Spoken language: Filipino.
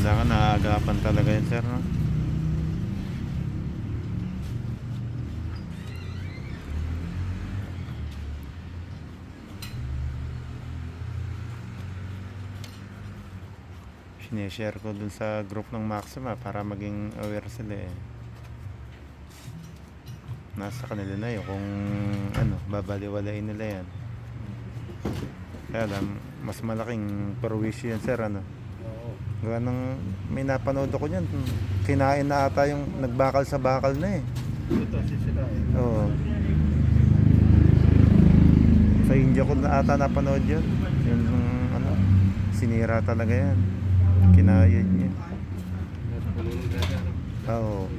Kailangan naagapan talaga yun, sir, no? Sinishare ko dun sa group ng Maxima para maging aware sila eh. Nasa kanila na yun kung ano, babaliwalain nila yan. Kaya lang, mas malaking perwisyo yan, sir, ano? Oo. Gawa ng may napanood ako niyan, kinain na ata yung nagbakal sa bakal na eh. Ito sila eh. Oo. Sa India ko na ata napanood yun. Yung ano, sinira talaga yan. Kinayod niya. Nasa panunod na siya. Oo.